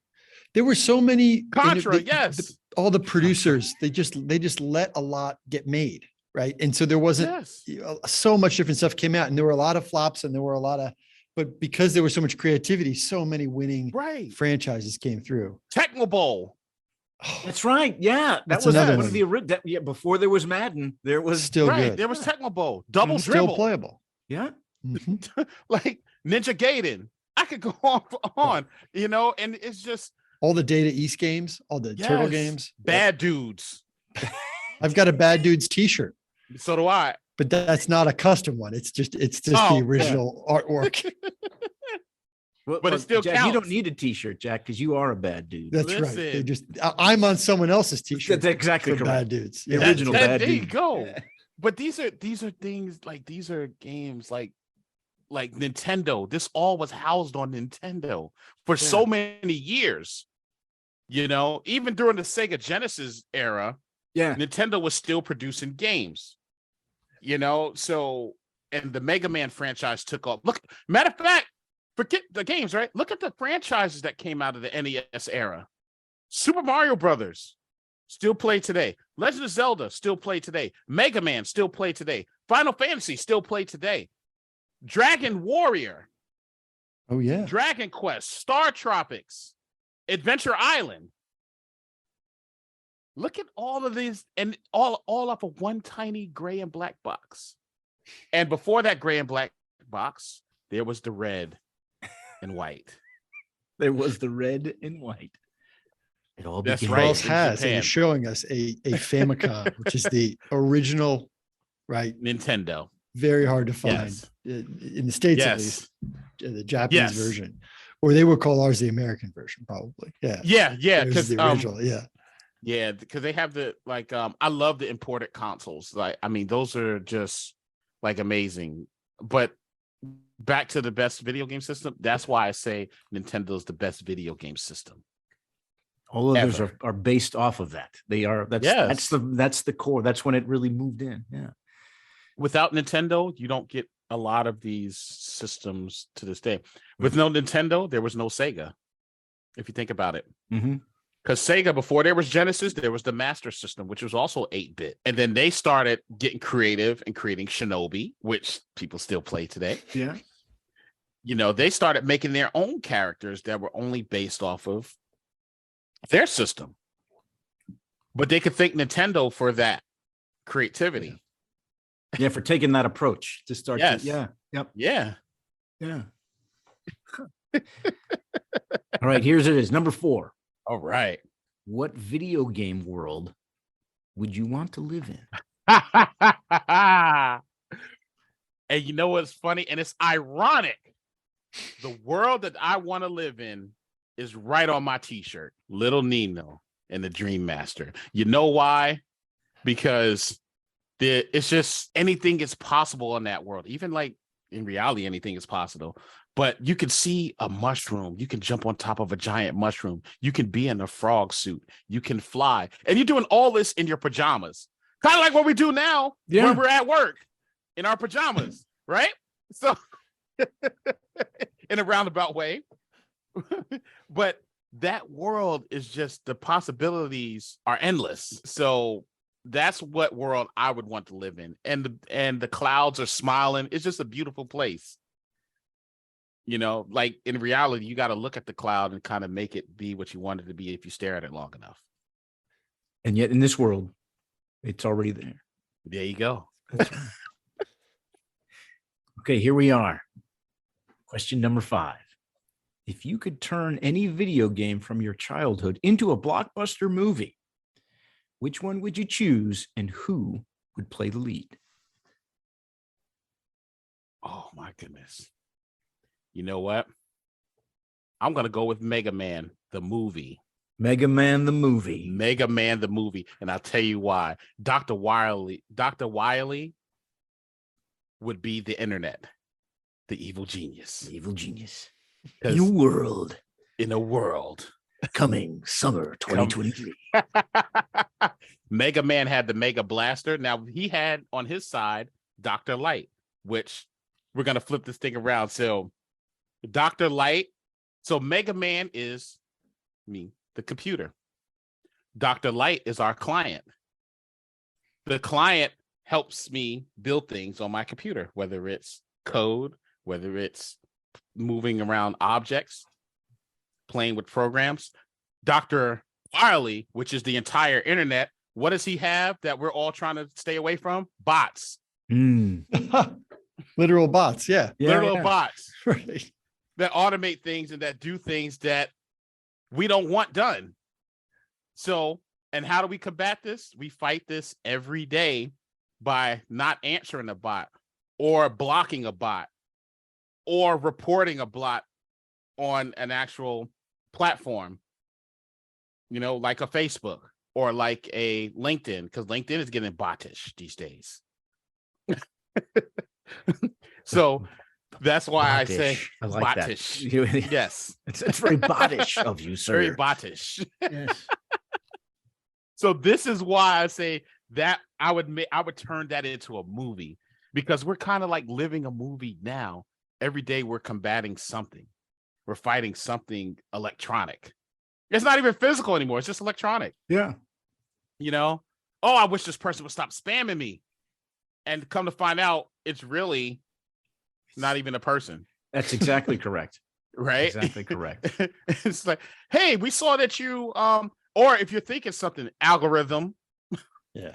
There were so many Contra, yes. all the producers, they just let a lot get made, right? And so there wasn't so much different stuff came out, and there were a lot of flops, and there were a lot of, but because there was so much creativity, so many winning franchises came through. Tecmo Bowl. Oh, that's right. Yeah, that's was another one one. of the original. Yeah, before there was Madden, there was still good. There was Tecmo Bowl, double Still dribble. playable. Yeah. Mhm. Like Ninja Gaiden. I could go on, you know, and it's just All the Data East games, all the Turtle games. Bad Dudes. I've got a Bad Dudes t-shirt, So do I. but that's not a custom one. It's just the original artwork. But it still Jack, counts. you don't need a t-shirt, Jack, because you are a bad dude. That's right. They just I'm on someone else's t-shirt. That's exactly for correct. Bad Dudes. The Yeah. original bad there you dude. go. But these are things like these are games like Nintendo. This all was housed on Nintendo for so many years. You know, even during the Sega Genesis era, Nintendo was still producing games. You know, so and the Mega Man franchise took off. Look, matter of fact, forget the games, right? Look at the franchises that came out of the NES era. Super Mario Brothers still play today. Legend of Zelda still play today. Mega Man still play today. Final Fantasy still play today. Dragon Warrior. Oh yeah. Dragon Quest, Star Tropics, Adventure Island. Look at all of these, and all off of one tiny gray and black box. And before that gray and black box, there was the red and white. There was the red and white. It all That's began. right. Wells in has Japan. and is showing us a Famicom, which is the original, right? Nintendo. Very hard to find in the States, at least, the Japanese version, or they would call ours the American version, probably. Yeah, because the original, yeah, because they have the I love the imported consoles. Like, I mean, those are just like amazing. But back to the best video game system. That's why I say Nintendo's the best video game system. All others are based off of that. They are. That's the core. That's when it really moved in. Yeah. Without Nintendo, you don't get a lot of these systems to this day. With no Nintendo, there was no Sega. If you think about it. Mm-hmm. Because Sega, before there was Genesis, there was the Master System, which was also 8-bit. And then they started getting creative and creating Shinobi, which people still play today. Yeah. You know, they started making their own characters that were only based off of their system. But they could thank Nintendo for that creativity. Yeah, for taking that approach to start. Yes. Yeah. Yep. Yeah. Yeah. All right, here's it is. Number 4. All right. What video game world would you want to live in? And you know what's funny? And it's ironic. The world that I want to live in is right on my t-shirt. Little Nino and the Dream Master. You know why? Because it's just anything is possible in that world. Even like in reality, anything is possible. But you can see a mushroom. You can jump on top of a giant mushroom. You can be in a frog suit. You can fly. And you're doing all this in your pajamas. Kind of like what we do now when we're at work in our pajamas, right? So in a roundabout way. But that world is just, the possibilities are endless. So that's what world I would want to live in. And the clouds are smiling. It's just a beautiful place. You know, like in reality, you got to look at the cloud and kind of make it be what you want it to be if you stare at it long enough. And yet in this world, it's already there. There you go. Okay, here we are. Question number 5. If you could turn any video game from your childhood into a blockbuster movie, which one would you choose and who would play the lead? Oh, my goodness. You know what? I'm going to go with Mega Man, the movie. Mega Man the movie. Mega Man, the movie. And I'll tell you why. Dr. Wily would be the internet, the evil genius. The evil genius. 'Cause New world in a world. coming summer 2023. Mega Man had the Mega Blaster. Now, he had on his side Dr. Light, which we're going to flip this thing around. So, Dr. Light. So, Mega Man is me, the computer. Dr. Light is our client. The client helps me build things on my computer, whether it's code, whether it's moving around objects, playing with programs. Dr. Wiley, which is the entire internet, what does he have that we're all trying to stay away from? Bots. Literal bots. Yeah. Literal bots Right. that automate things and that do things that we don't want done. So, and how do we combat this? We fight this every day by not answering a bot or blocking a bot or reporting a bot on an actual platform, like a Facebook or like a LinkedIn, because LinkedIn is getting botish these days. So that's why Botish. I say I like botish. that. Yes. It's very bottish of you, sir. Very botish. Yes. So this is why I say that I would turn that into a movie, because we're kind of like living a movie now. Every day we're combating something. We're fighting something electronic. It's not even physical anymore. It's just electronic. Yeah. Oh, I wish this person would stop spamming me. And come to find out, it's really not even a person. That's exactly correct. Right? Exactly correct. It's like, hey, we saw that you or if you're thinking something, algorithm. Yeah.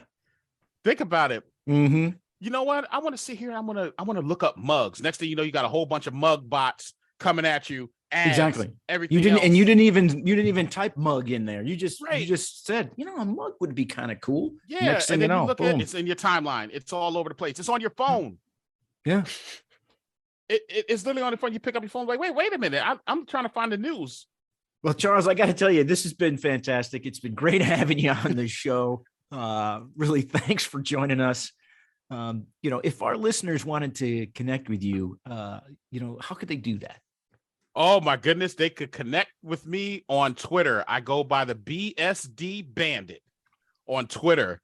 Think about it. Mm-hmm. You know what? I want to sit here. I want to look up mugs. Next thing you know, you got a whole bunch of mug bots coming at you. Ads, Exactly. Everything You didn't, else. and you didn't even type mug in there. You just said, a mug would be kind of cool. Yeah. Next thing and you then know, look boom. at it's in your timeline. It's all over the place. It's on your phone. Yeah. It's literally on the phone. You pick up your phone, like, wait a minute. I'm trying to find the news. Well, Charles, I got to tell you, this has been fantastic. It's been great having you on the show. Really, thanks for joining us. If our listeners wanted to connect with you, how could they do that? Oh my goodness, they could connect with me on Twitter. I go by the BSD Bandit on Twitter.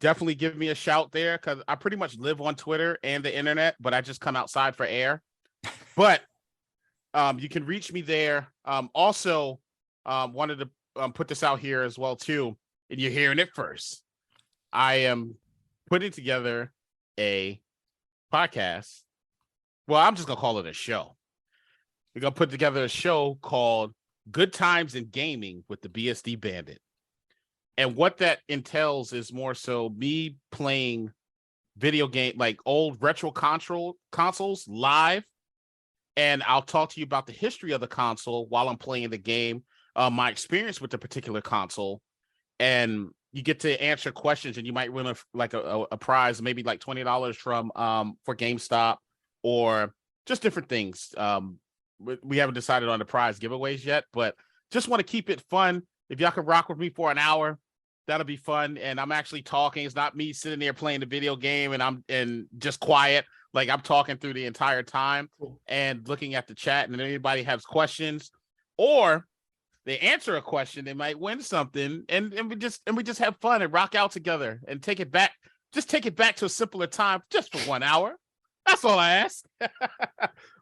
Definitely give me a shout there, because I pretty much live on Twitter and the internet, but I just come outside for air. But you can reach me there. Also, wanted to put this out here as well too, and you're hearing it first. I am putting together a podcast. Well, I'm just gonna call it a show. We're gonna put together a show called Good Times in Gaming with the BSD Bandit. And what that entails is more so me playing video game, like old retro consoles live. And I'll talk to you about the history of the console while I'm playing the game, my experience with the particular console. And you get to answer questions, and you might win a prize, maybe like $20 from for GameStop, or just different things. We haven't decided on the prize giveaways yet, but just want to keep it fun. If y'all can rock with me for an hour, that'll be fun. And I'm actually talking. It's not me sitting there playing the video game and I'm just quiet. Like, I'm talking through the entire time and looking at the chat. And if anybody has questions or they answer a question, they might win something. And we just have fun and rock out together and take it back. Just take it back to a simpler time, just for 1 hour. That's all I ask.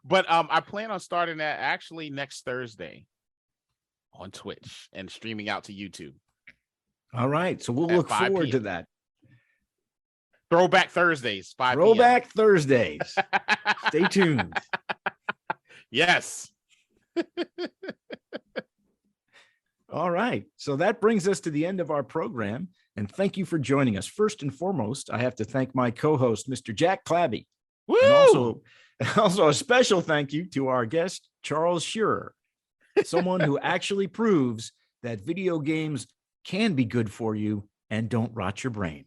But I plan on starting that actually next Thursday on Twitch and streaming out to YouTube. All right. So we'll look forward to that. Throwback Thursdays, 5 p.m. Throwback Thursdays. Stay tuned. Yes. All right. So that brings us to the end of our program. And thank you for joining us. First and foremost, I have to thank my co-host, Mr. Jack Clabby. Woo! And also a special thank you to our guest, Charles Shirer, someone who actually proves that video games can be good for you and don't rot your brain.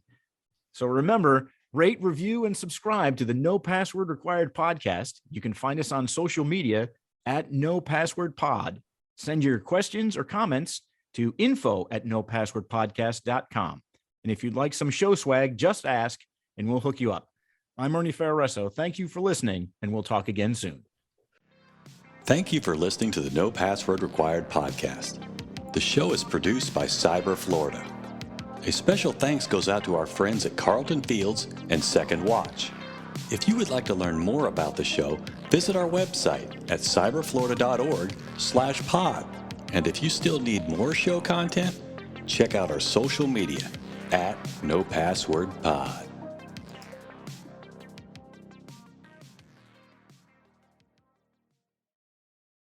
So remember, rate, review, and subscribe to the No Password Required podcast. You can find us on social media @NoPasswordPod. Send your questions or comments to info@nopasswordpodcast.com. And if you'd like some show swag, just ask and we'll hook you up. I'm Ernie Ferraresso. Thank you for listening, and we'll talk again soon. Thank you for listening to the No Password Required podcast. The show is produced by Cyber Florida. A special thanks goes out to our friends at Carlton Fields and Second Watch. If you would like to learn more about the show, visit our website at cyberflorida.org/pod. And if you still need more show content, check out our social media @NoPasswordPod.